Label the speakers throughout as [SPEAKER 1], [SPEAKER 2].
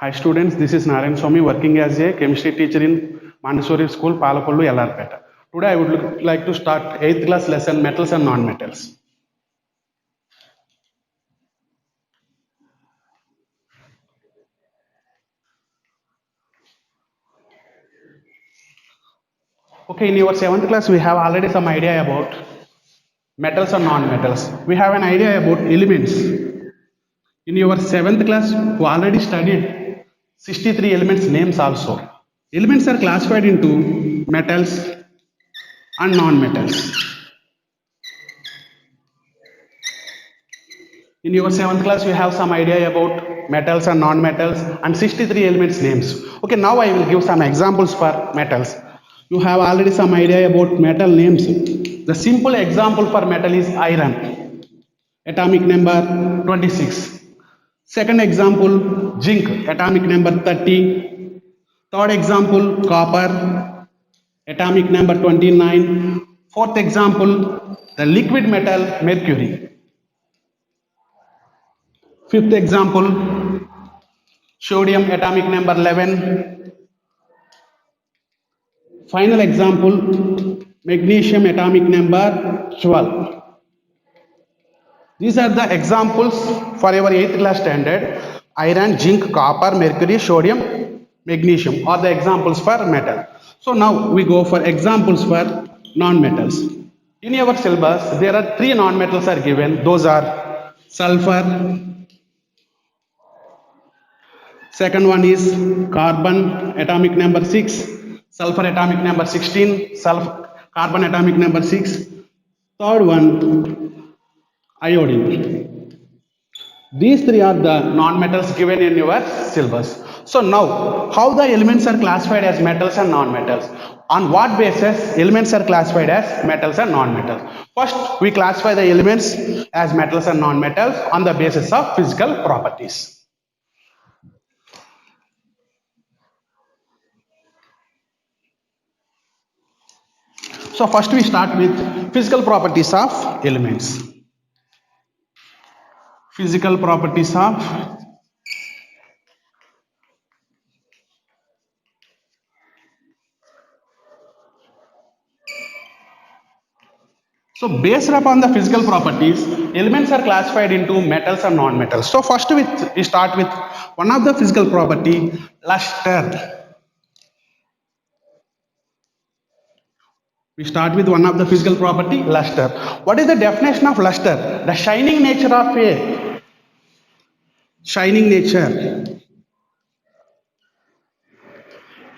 [SPEAKER 1] Hi students, this is Narayan Swami working as a chemistry teacher in Montessori School, Palapallu, Ellarpeta. Today I would like to start 8th class lesson metals and non-metals. Okay, in your 7th class we have already some idea about metals and non-metals. We have an idea about elements. In your 7th class we already studied 63 elements names also. Elements are classified into metals and non-metals. In your 7th class, you have some idea about metals and non-metals and 63 elements names. Okay, now I will give some examples for metals. You have already some idea about metal names. The simple example for metal is iron, atomic number 26. Second example, zinc, atomic number 30. Third example, copper, atomic number 29. Fourth example, the liquid metal mercury. Fifth example, sodium, atomic number 11. Final example, magnesium, atomic number 12. These are the examples for your 8th class standard. Iron, zinc, copper, mercury, sodium, magnesium are the examples for metal. So now we go for examples for non-metals. In your syllabus, there are 3 non-metals are given. Those are sulfur, second one is carbon, atomic number 6, sulfur atomic number 16, carbon atomic number 6. Third one, iodine. These 3 are the non-metals given in your syllabus. So now, how the elements are classified as metals and non-metals? On what basis elements are classified as metals and non-metals? First, we classify the elements as metals and non-metals on the basis of physical properties. So first we start with physical properties of elements. Physical properties of so based upon the physical properties, elements are classified into metals and non-metals. So first we start with one of the physical property, luster. We start with one of the physical property, luster. What is the definition of luster? The shining nature of a shining nature.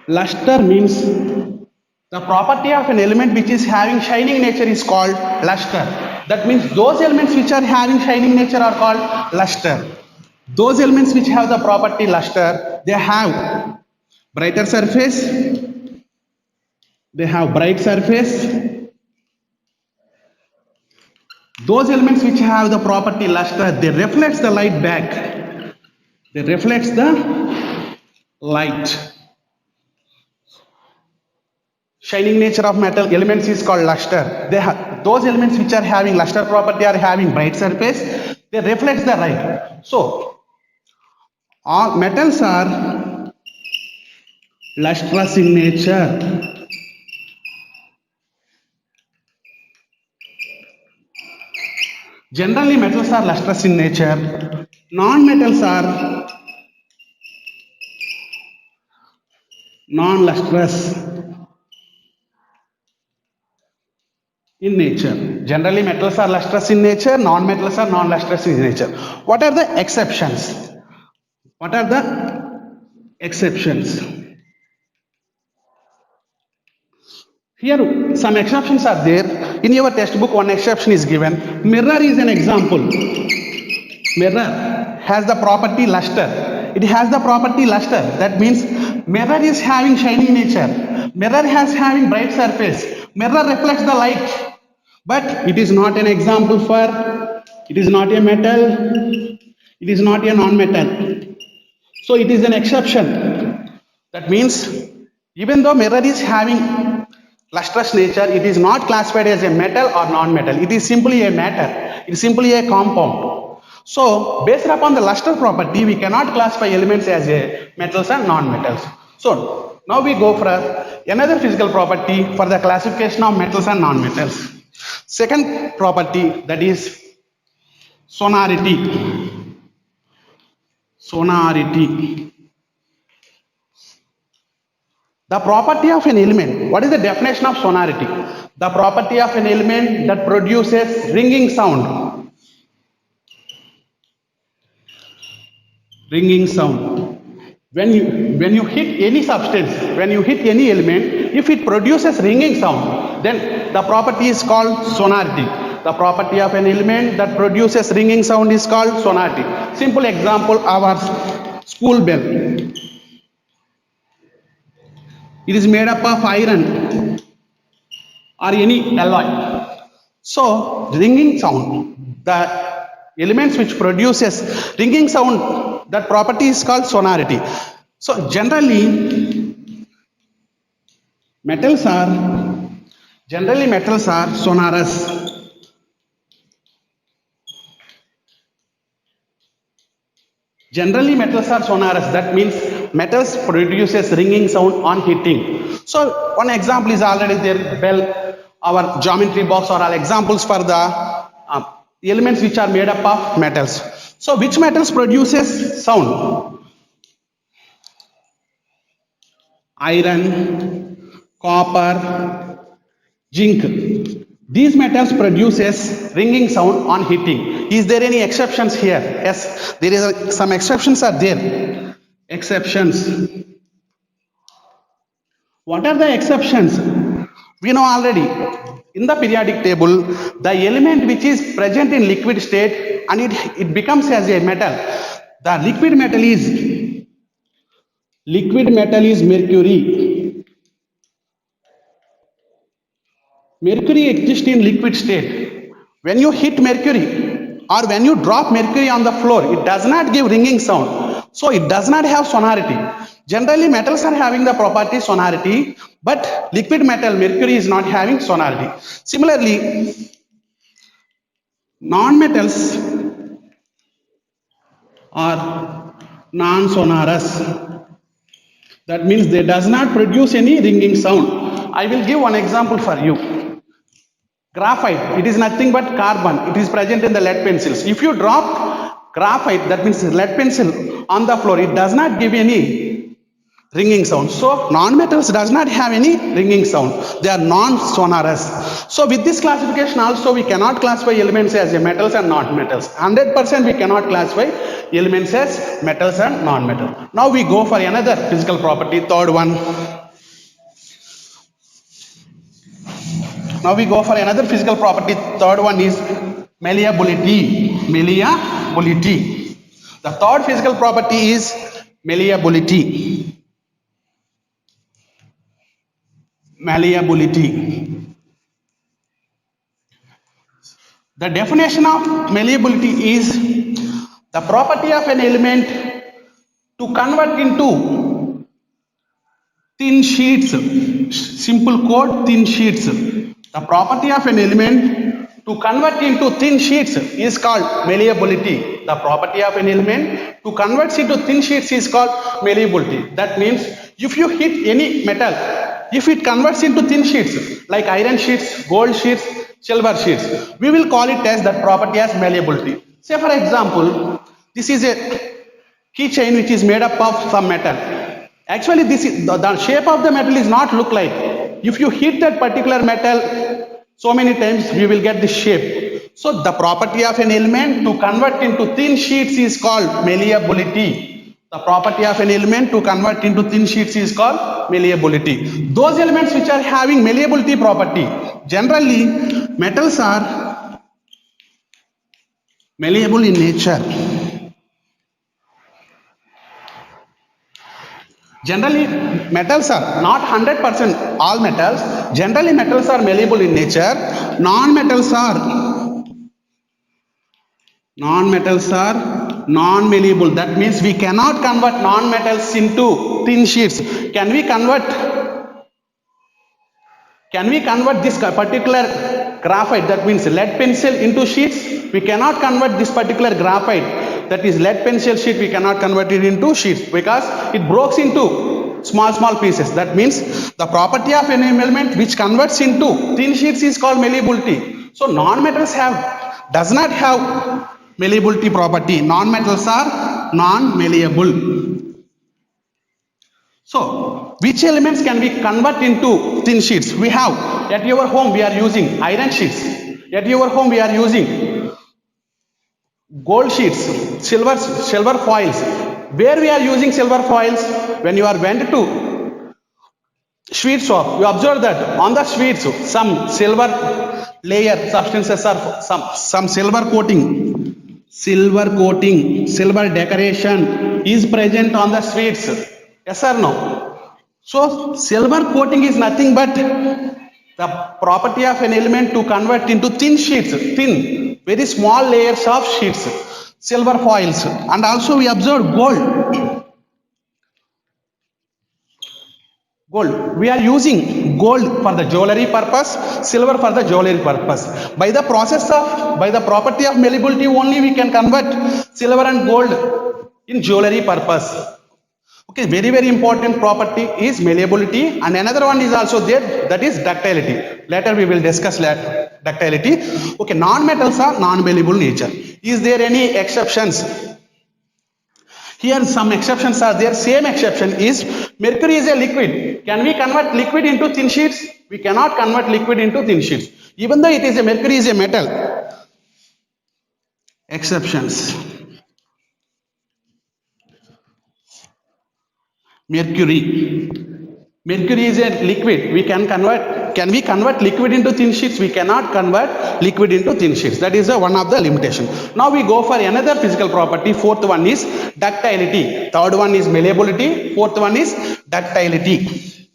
[SPEAKER 1] Luster means the property of an element which is having shining nature is called luster. That means those elements which are having shining nature are called luster. Those elements which have the property luster, they have brighter surface, they have bright surface. Those elements which have the property luster, they reflect the light back. They reflect the light. Shining nature of metal elements is called luster. Those elements which are having luster property are having bright surface. They reflect the light. So all metals are lustrous in nature. Generally, metals are lustrous in nature. Non-metals are non-lustrous in nature. Generally, metals are lustrous in nature. Non-metals are non-lustrous in nature. What are the exceptions? What are the exceptions? Here, some exceptions are there. In your textbook, one exception is given. Mirror is an example. Mirror has the property luster. It has the property luster. That means mirror is having shining nature. Mirror has having bright surface. Mirror reflects the light. But it is not an example for, it is not a metal, it is not a non-metal. So it is an exception. That means even though mirror is having lustrous nature, it is not classified as a metal or non-metal. It is simply a matter. It is simply a compound. So based upon the luster property, we cannot classify elements as a metals and non-metals. So now we go for another physical property for the classification of metals and non-metals. Second property, that is sonority. Sonority. The property of an element. What is the definition of sonority? The property of an element that produces ringing sound. Ringing sound. When you hit any substance, when you hit any element, if it produces ringing sound, then the property is called sonority. The property of an element that produces ringing sound is called sonority. Simple example, our school bell. It is made up of iron or any alloy. So ringing sound, the elements which produces ringing sound, that property is called sonority. So generally metals are sonorous. Generally metals are sonorous, that means metals produces ringing sound on hitting. So one example is already there, bell, our geometry box are all examples for the elements which are made up of metals. So which metals produces sound? Iron, copper, zinc. These metals produces ringing sound on hitting. Is there any exceptions here? Yes, there is some exceptions are there. Exceptions. What are the exceptions? We know already. In the periodic table, the element which is present in liquid state and it becomes as a metal. The liquid metal is mercury. Mercury exists in liquid state. When you hit mercury or when you drop mercury on the floor, it does not give ringing sound. So it does not have sonority. Generally metals are having the property sonority, but liquid metal mercury is not having sonority. Similarly, non-metals are non-sonorous. That means they does not produce any ringing sound. I will give one example for you. Graphite, it is nothing but carbon. It is present in the lead pencils. If you drop graphite, that means lead pencil on the floor, it does not give any ringing sound. So non-metals does not have any ringing sound. They are non-sonorous. So with this classification also we cannot classify elements as metals and non-metals. 100% we cannot classify elements as metals and non-metals. Now we go for another physical property, third one. Now we go for another physical property. Third one is malleability. Malleability. The third physical property is malleability. Malleability. The definition of malleability is the property of an element to convert into thin sheets. Simple code, thin sheets. The property of an element to convert into thin sheets is called malleability. The property of an element to convert into thin sheets is called malleability. That means if you hit any metal, if it converts into thin sheets like iron sheets, gold sheets, silver sheets, we will call it as that property as malleability. Say for example, this is a keychain which is made up of some metal. Actually this is the shape of the metal is not look like. If you hit that particular metal so many times, we will get this shape. So the property of an element to convert into thin sheets is called malleability. The property of an element to convert into thin sheets is called malleability. Those elements which are having malleability property, generally metals are malleable in nature. Generally metals are not 100% all metals. Generally metals are malleable in nature. Non-metals are non-malleable. That means we cannot convert non-metals into thin sheets. Can we convert this particular graphite, that means lead pencil, into sheets, we cannot convert this particular graphite, that is lead pencil sheet, we cannot convert it into sheets because it breaks into small pieces. That means the property of an element which converts into thin sheets is called malleability. So non-metals does not have malleability property. Non-metals are non-malleable. So, which elements can we convert into thin sheets? We have, at your home we are using iron sheets. At your home we are using gold sheets, silver foils. Where we are using silver foils? When you are went to sweet shop, you observe that on the sweets some silver layer substances are some silver coating, silver decoration is present on the sweets. Yes or no? So silver coating is nothing but the property of an element to convert into thin sheets, very small layers of sheets, silver foils. And also we observe gold. We are using gold for the jewelry purpose, silver for the jewelry purpose. By the property of malleability only we can convert silver and gold in jewelry purpose. Okay, very important property is malleability, and another one is also there, that is ductility. Later we will discuss ductility. Okay, non-metals are non-malleable nature. Is there any exceptions? Here some exceptions are there. Same exception is mercury is a liquid. Can we convert liquid into thin sheets? We cannot convert liquid into thin sheets. Even though it is a mercury is a metal. Exceptions. Mercury is a liquid. Can we convert liquid into thin sheets? We cannot convert liquid into thin sheets. That is one of the limitation. Now we go for another physical property. Fourth one is ductility. Third one is malleability. Fourth one is ductility.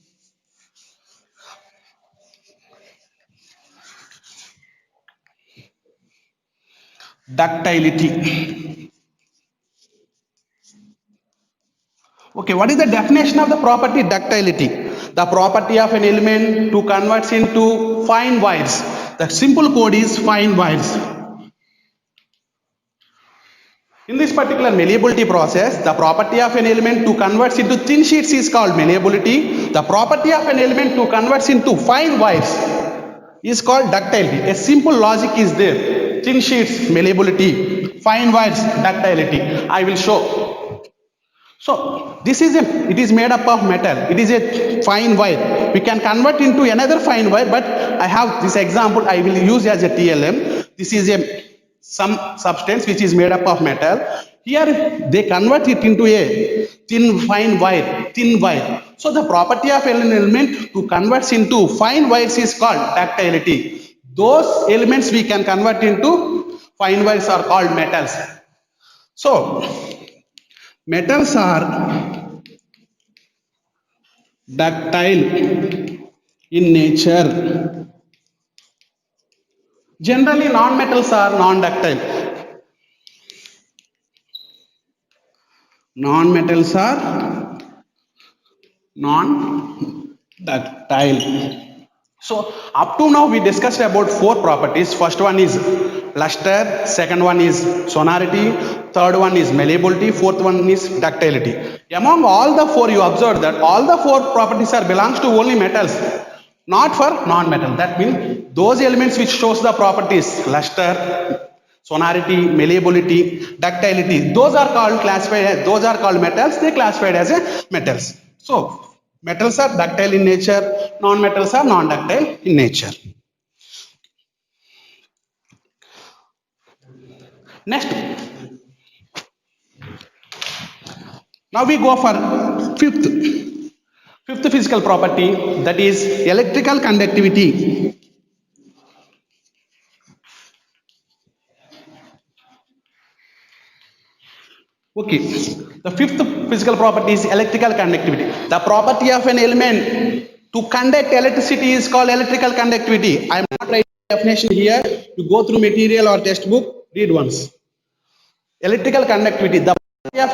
[SPEAKER 1] Ductility. Okay, what is the definition of the property ductility? The property of an element to convert into fine wires. The simple code is fine wires. In this particular malleability process, the property of an element to convert into thin sheets is called malleability. The property of an element to convert into fine wires is called ductility. A simple logic is there. Thin sheets, malleability. Fine wires, ductility. I will show. So it is made up of metal. It is a fine wire. We can convert into another fine wire, but I have this example I will use as a TLM. This is some substance which is made up of metal. Here they convert it into a thin wire. So the property of an element to convert into fine wires is called ductility. Those elements we can convert into fine wires are called metals. So metals are ductile in nature. Generally, non-metals are non-ductile. Non-metals are non-ductile. So, up to now we discussed about four properties. First one is luster, second one is sonority, third one is malleability, fourth one is ductility. Among all the four, you observe that all the four properties are belongs to only metals, not for non-metal. That means those elements which shows the properties luster, sonority, malleability, ductility, those are called metals. They classified as a metals. So metals are ductile in nature, non-metals are non-ductile in nature. Next, now we go for fifth physical property, that is electrical conductivity. Okay, the fifth physical property is electrical conductivity. The property of an element to conduct electricity is called electrical conductivity. I am not writing definition here. You go through material or textbook, read once. Electrical conductivity, the property of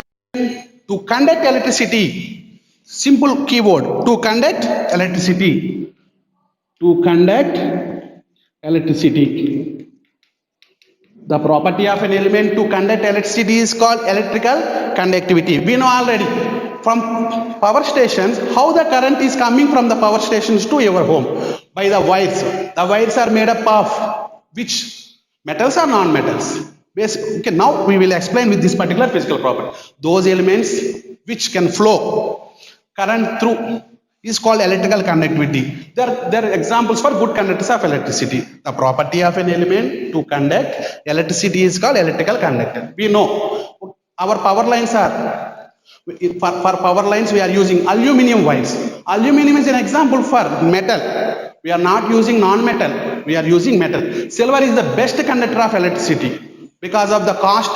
[SPEAKER 1] to conduct electricity. Simple keyword, to conduct electricity. To conduct electricity. The property of an element to conduct electricity is called electrical conductivity. We know already from power stations how the current is coming from the power stations to your home by the wires. The wires are made up of which metals or non-metals? Okay, now we will explain with this particular physical property. Those elements which can flow current through is called electrical conductivity. There are examples for good conductors of electricity. The property of an element to conduct electricity is called electrical conductor. We know our power lines are, for power lines we are using aluminum wires. Aluminum is an example for metal. We are not using non-metal, we are using metal. Silver is the best conductor of electricity. Because of the cost,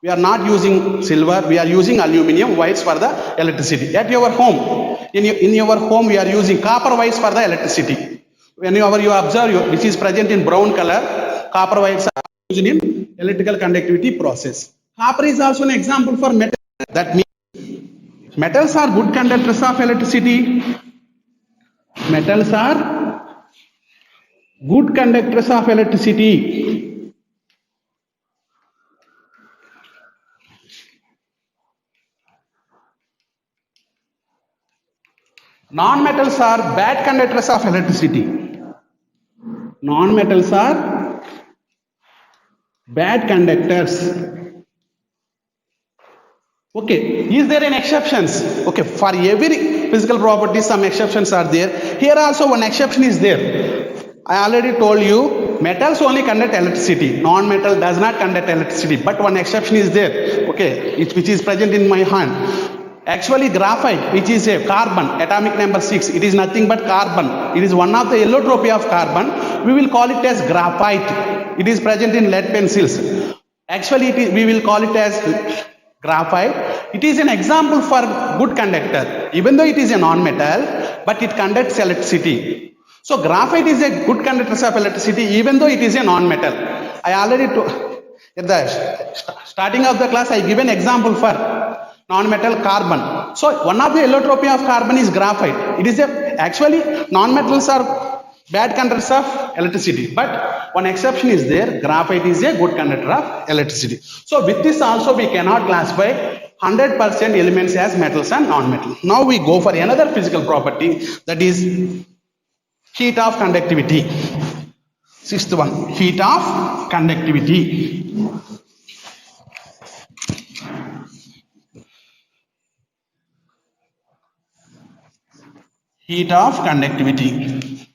[SPEAKER 1] we are not using silver, we are using aluminum wires for the electricity. At your home, in your home, we are using copper wires for the electricity. Whenever you observe, which is present in brown color, copper wires are used in electrical conductivity process. Copper is also an example for metal. That means metals are good conductors of electricity. Metals are good conductors of electricity. Non-metals are bad conductors of electricity. Non-metals are bad conductors. Okay, is there any exceptions? Okay, for every physical property some exceptions are there. Here also one exception is there. I already told you metals only conduct electricity. Non-metal does not conduct electricity, but one exception is there. Okay, which is present in my hand. Actually, graphite, which is a carbon, atomic number 6, it is nothing but carbon. It is one of the allotropy of carbon. We will call it as graphite. It is present in lead pencils. Actually, we will call it as graphite. It is an example for good conductor. Even though it is a non-metal, but it conducts electricity. So, graphite is a good conductor of electricity, even though it is a non-metal. I already told, at the starting of the class, I give an example for non-metal carbon. So one of the allotropy of carbon is graphite. It is actually non-metals are bad conductors of electricity, but one exception is there. Graphite is a good conductor of electricity. So with this also we cannot classify 100% elements as metals and non-metals. Now we go for another physical property, that is heat of conductivity. Sixth one, heat of conductivity. Heat of conductivity.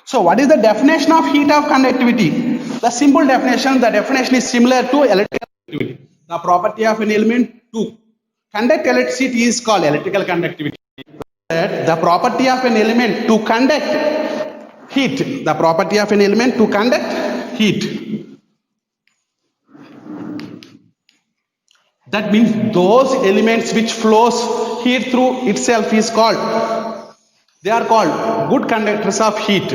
[SPEAKER 1] So what is the definition of heat of conductivity? The simple definition, the definition is similar to electrical conductivity. The property of an element to conduct electricity is called electrical conductivity. The property of an element to conduct heat, the property of an element to conduct heat. That means those elements which flows heat through itself is called, they are called good conductors of heat.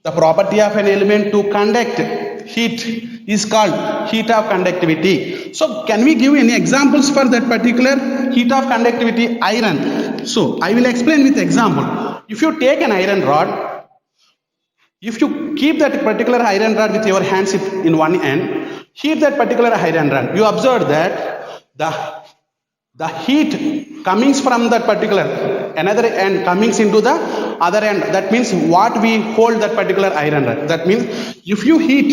[SPEAKER 1] The property of an element to conduct heat is called heat of conductivity. So can we give any examples for that particular heat of conductivity? Iron. So I will explain with example. If you take an iron rod, if you keep that particular iron rod with your hands in one end, heat that particular iron rod, you observe that the heat coming from that particular another end coming into the other end. That means what we hold that particular iron rod. That means if you heat,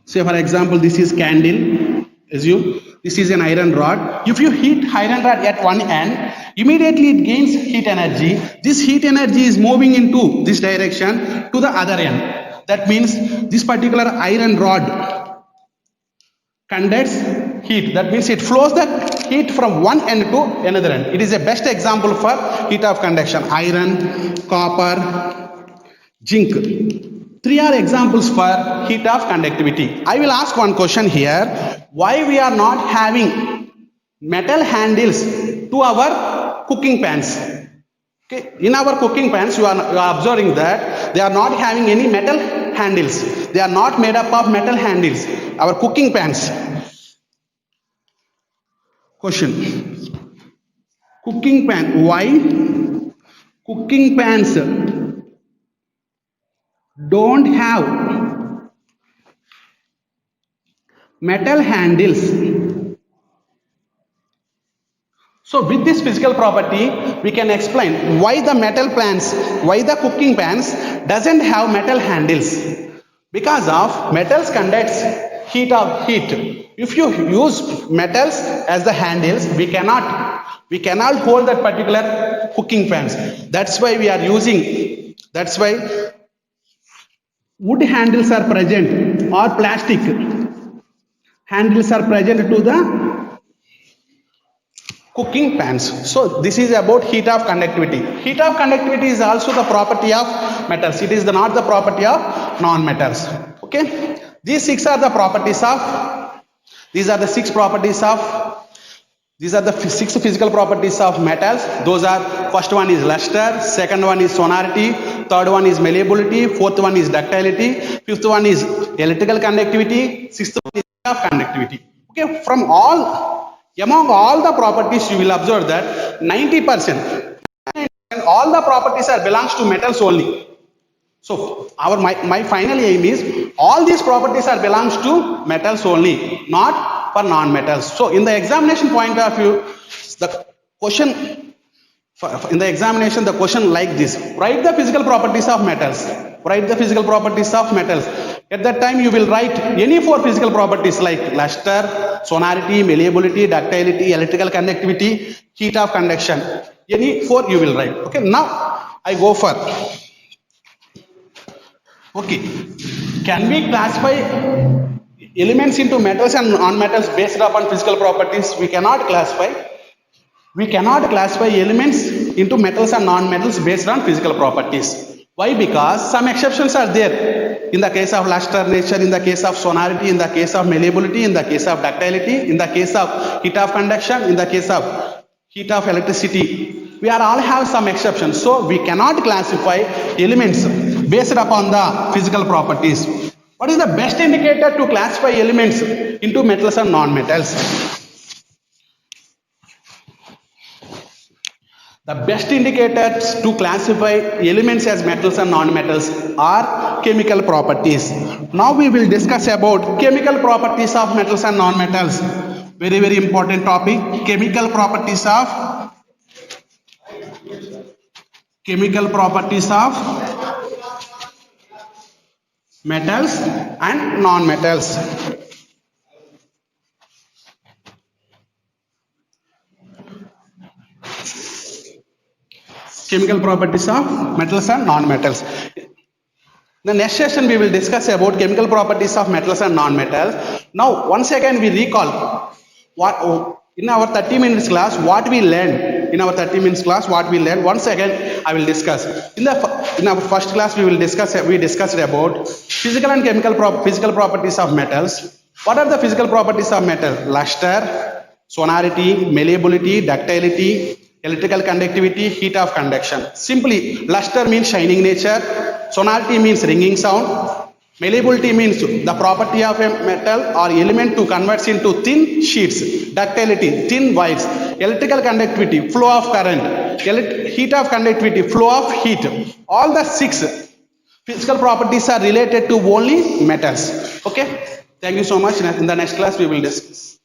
[SPEAKER 1] say for example, this is candle. Assume this is an iron rod. If you heat iron rod at one end, immediately it gains heat energy. This heat energy is moving into this direction to the other end. That means this particular iron rod conducts heat. That means it flows the heat from one end to another end. It is a best example for heat of conduction. Iron, copper, zinc. Three are examples for heat of conductivity. I will ask one question here. Why we are not having metal handles to our cooking pans? Okay. In our cooking pans, you are observing that they are not having any metal handles. They are not made up of metal handles. Our cooking pans. Question. Cooking pan. Why cooking pans don't have metal handles? So with this physical property, we can explain why the cooking pans doesn't have metal handles. Because of metals conducts heat. If you use metals as the handles, we cannot hold that particular cooking pans. That's why wood handles are present or plastic handles are present to the cooking pans. So this is about heat of conductivity. Heat of conductivity is also the property of metals. It is not the property of non-metals. Okay. These are the six physical properties of metals. Those are, first one is luster, second one is sonority, third one is malleability, fourth one is ductility, fifth one is electrical conductivity, sixth one is heat of conductivity. Okay. Among all the properties, you will observe that 90% all the properties belongs to metals only. So my final aim is all these properties belongs to metals only, not for non-metals. So in the examination point of view, the question like this: write the physical properties of metals. At that time, you will write any four physical properties like luster, sonority, malleability, ductility, electrical conductivity, heat of conduction. Any four you will write. Okay. Now I go for. Okay. Can we classify elements into metals and non-metals based upon physical properties? We cannot classify elements into metals and non-metals based on physical properties. Why? Because some exceptions are there. In the case of luster nature, in the case of sonority, in the case of malleability, in the case of ductility, in the case of heat of conduction, in the case of heat of electricity. We all have some exceptions. So we cannot classify elements based upon the physical properties. What is the best indicator to classify elements into metals and non-metals? The best indicators to classify elements as metals and non-metals are chemical properties. Now we will discuss about chemical properties of metals and non-metals. Very, very important topic. Chemical properties of metals and non-metals. Chemical properties of metals and non-metals. The next session we will discuss about chemical properties of metals and non-metals. Now once again we recall what in our 30 minutes class what we learned. Once again I will discuss. In our first class we discussed about physical and physical properties of metals. What are the physical properties of metal? Luster, sonority, malleability, ductility, electrical conductivity, heat of conduction. Simply, luster means shining nature, sonority means ringing sound, malleability means the property of a metal or element to convert into thin sheets, ductility, thin wires, electrical conductivity, flow of current, heat of conductivity, flow of heat. All the six physical properties are related to only metals. Okay, thank you so much. In the next class we will discuss.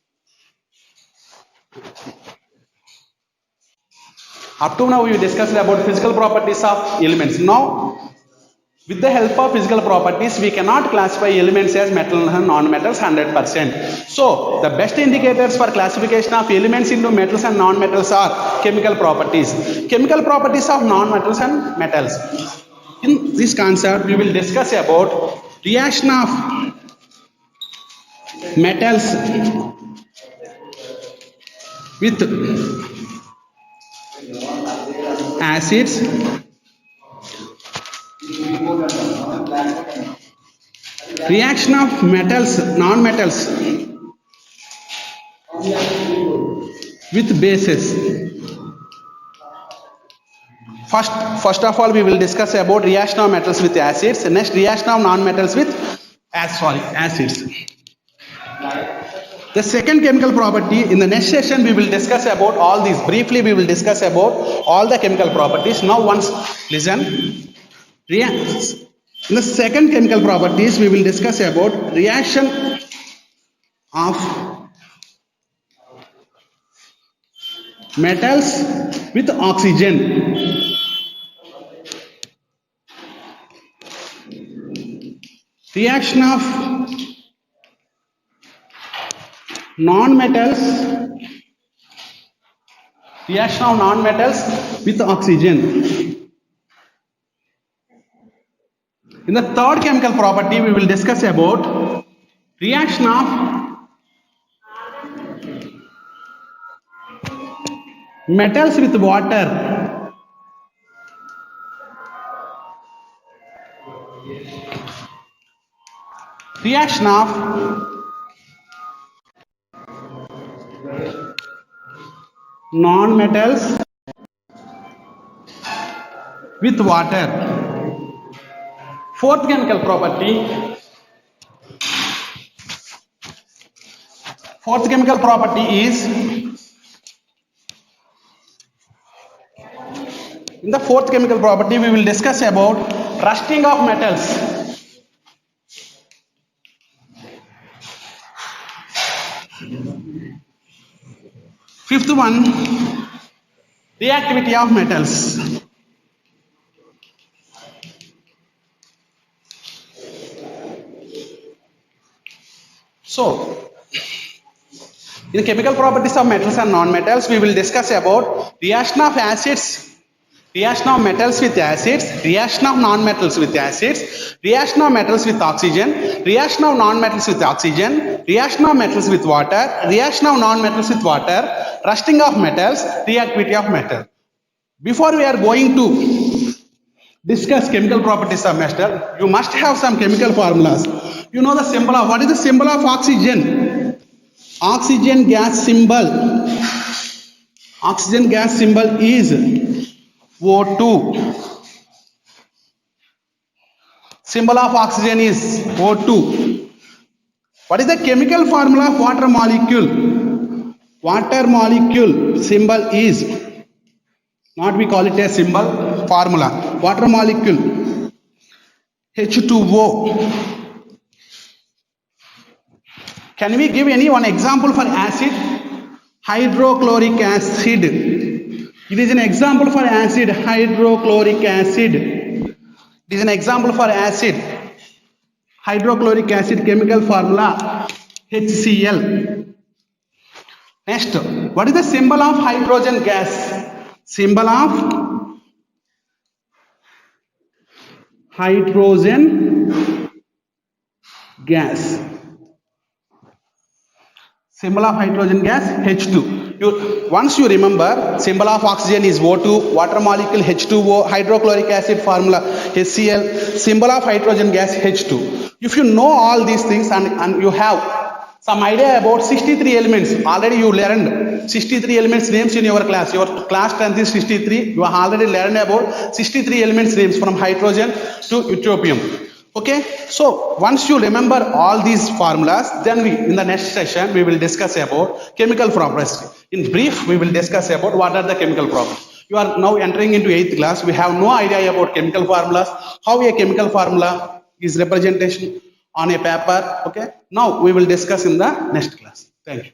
[SPEAKER 1] Up to now we discussed about physical properties of elements. Now with the help of physical properties we cannot classify elements as metals and non-metals 100%. So the best indicators for classification of elements into metals and non-metals are chemical properties. Chemical properties of non-metals and metals. In this concept we will discuss about reaction of metals with acids, reaction of metals, non-metals with bases. First of all we will discuss about reaction of metals with acids. Next, reaction of non-metals with acids. The second chemical property, in the next session we will discuss about all these. Briefly we will discuss about all the chemical properties. Now once listen. In the second chemical properties we will discuss about reaction of metals with oxygen. Reaction of non-metals with oxygen. In the third chemical property we will discuss about reaction of metals with water. Reaction of non-metals with water. Fourth chemical property. Fourth chemical property is, in the fourth chemical property we will discuss about rusting of metals. Fifth one, reactivity of metals. So, in chemical properties of metals and non-metals, we will discuss about reaction of acids, reaction of metals with acids, reaction of non-metals with acids, reaction of metals with oxygen, reaction of non-metals with oxygen, reaction of metals with water, reaction of non-metals with water, rusting of metals, reactivity of metal. Before we are going to discuss chemical properties of metal, you must have some chemical formulas. You know the symbol of, what is the symbol of oxygen? Oxygen gas symbol. Oxygen gas symbol is O2. Symbol of oxygen is O2. What is the chemical formula of water molecule? Water molecule symbol is, not we call it a symbol, formula. Water molecule H2O. Can we give any one example for acid? Hydrochloric acid. It is an example for acid, hydrochloric acid. It is an example for acid, hydrochloric acid, chemical formula HCl. Next, what is the symbol of hydrogen gas? Symbol of hydrogen gas. Symbol of hydrogen gas H2. Once you remember, symbol of oxygen is O2, water molecule H2O, hydrochloric acid formula HCl, symbol of hydrogen gas H2. If you know all these things and you have some idea about 63 elements, already you learned 63 elements names in your class. Your class strength is 63. You have already learned about 63 elements names from hydrogen to ytterbium. Okay, so once you remember all these formulas, then in the next session we will discuss about chemical properties. In brief, we will discuss about what are the chemical properties. You are now entering into 8th class. We have no idea about chemical formulas, how a chemical formula is representation on a paper. Okay, now we will discuss in the next class. Thank you.